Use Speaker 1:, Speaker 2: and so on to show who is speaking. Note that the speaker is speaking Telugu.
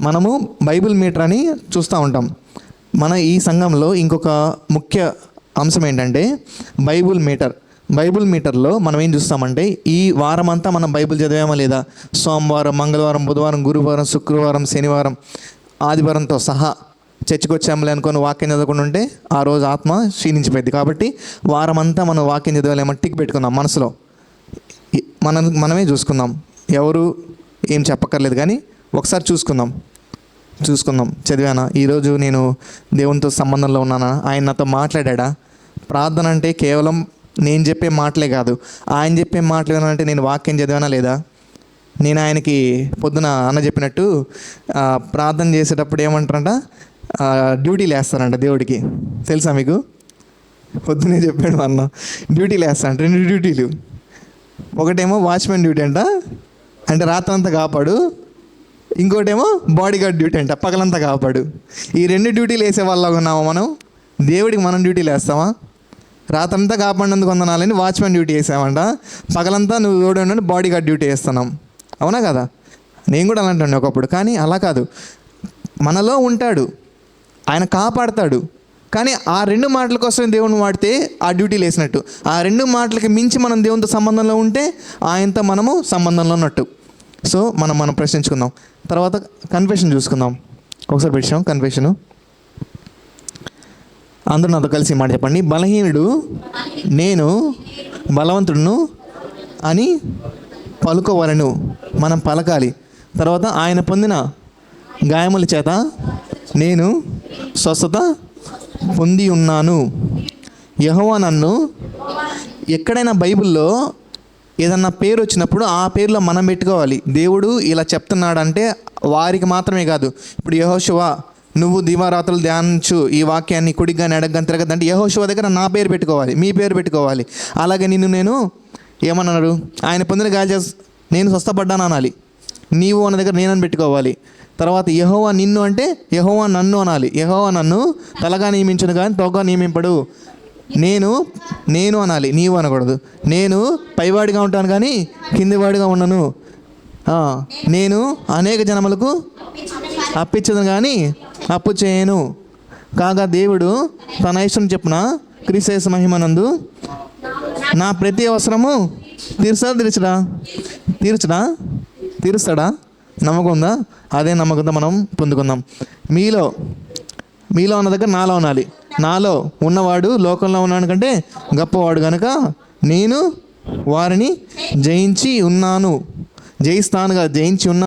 Speaker 1: మనము బైబిల్ మీటర్ అని చూస్తూ ఉంటాం. మన ఈ సంఘంలో ఇంకొక ముఖ్య అంశం ఏంటంటే బైబిల్ మీటర్లో మనం ఏం చూస్తామంటే ఈ వారం అంతా మనం బైబిల్ చదివామా లేదా, సోమవారం, మంగళవారం, బుధవారం, గురువారం, శుక్రవారం, శనివారం, ఆదివారంతో సహా చర్చికి వచ్చాములే అనుకొని వాక్యం చదవకుండా ఉంటే ఆ రోజు ఆత్మ క్షీణించిపోయింది. కాబట్టి వారం అంతా మనం వాక్యం చదవాలేమని టిక్ పెట్టుకుందాం మనసులో. మనమే చూసుకుందాం, ఎవరు ఏం చెప్పక్కర్లేదు, కానీ ఒకసారి చూసుకుందాం చదివానా, ఈరోజు నేను దేవునితో సంబంధంలో ఉన్నానా, ఆయన నాతో మాట్లాడా. ప్రార్థన అంటే కేవలం నేను చెప్పే మాటలే కాదు, ఆయన చెప్పే మాటలు అంటే నేను వాక్యం చదివానా లేదా. నేను ఆయనకి పొద్దున అన్న చెప్పినట్టు ప్రార్థన చేసేటప్పుడు ఏమంటారంట, డ్యూటీలు వేస్తారంట దేవుడికి. తెలుసా మీకు? పొద్దునే చెప్పాడు అన్న, డ్యూటీలు వేస్తారంట. 2 డ్యూటీలు. ఒకటేమో వాచ్మెన్ డ్యూటీ అంట, అంటే రాత్రంతా కాపాడు. ఇంకోటేమో బాడీ గార్డ్ డ్యూటీ అంట, పగలంతా కాపాడు. ఈ 2 డ్యూటీలు వేసే వాళ్ళగా ఉన్నామా మనం? దేవుడికి మనం డ్యూటీలు వేస్తామా? రాత్రంతా కాపాడినందుకు వందనాలని వాచ్మెన్ డ్యూటీ వేసామంట, పగలంతా నువ్వు చూడండి బాడీ గార్డ్ డ్యూటీ వేస్తున్నాం. అవునా కదా? నేను కూడా అలా అంటాను ఒకప్పుడు. కానీ అలా కాదు, మనలో ఉంటాడు, ఆయన కాపాడతాడు. కానీ ఆ 2 మాటల కోసం దేవుని వాడితే ఆ డ్యూటీలు వేసినట్టు. ఆ 2 మాటలకి మించి మనం దేవునితో సంబంధంలో ఉంటే ఆయనతో మనము సంబంధంలో ఉన్నట్టు. సో మనం ప్రశ్నించుకుందాం. తర్వాత కన్ఫెషన్ చూసుకుందాం. ఒకసారి పెట్టాం కన్ఫెషను. అందరూ నాతో కలిసి మాట చెప్పండి. బలహీనుడు నేను బలవంతుడును అని పలుకోవాలను. మనం పలకాలి. తర్వాత ఆయన పొందిన గాయముల చేత నేను స్వస్థత పొంది ఉన్నాను. యెహోవా నన్ను, ఎక్కడైనా బైబిల్లో ఏదన్నా పేరు వచ్చినప్పుడు ఆ పేరులో మనం పెట్టుకోవాలి. దేవుడు ఇలా చెప్తున్నాడంటే వారికి మాత్రమే కాదు. ఇప్పుడు యెహోషువ, నువ్వు దివారాత్రులు ధ్యానించు ఈ వాక్యాన్ని, కుడిగాని ఎడగ్గాని తిరగద్దంటే యెహోషువ దగ్గర నా పేరు పెట్టుకోవాలి, మీ పేరు పెట్టుకోవాలి. అలాగే నేను ఏమన్నాడు, ఆయన పొందిన గాయాలు నేను స్వస్థపడ్డాను అనాలి. నీవు అన్న దగ్గర నేనని పెట్టుకోవాలి. తర్వాత యెహోవా నిన్ను అంటే యెహోవా నన్ను అనాలి. యెహోవా నన్ను తలగా నియమించును కానీ తోగా నియమింపడు. నేను అనాలి, నీవు అనకూడదు. నేను పైవాడిగా ఉంటాను కానీ కిందివాడిగా ఉండను. నేను అనేక జనములకు అప్పించదు కానీ అప్పు చేయను. కాగా దేవుడు తన ఇష్టం చెప్పున క్రీస్తు మహిమనందు నా ప్రతి అవసరము తీరుస్తాడా? నమ్మకం ఉందా? అదే నమ్మకంతో మనం పొందుకుందాం. మీలో ఉన్న దగ్గర నాలో ఉండాలి. నాలో ఉన్నవాడు లోకంలో ఉన్నాడు కంటే గొప్పవాడు కనుక నేను వారిని జయించి ఉన్నాను. జయిస్తాను కదా, జయించి ఉన్నాను.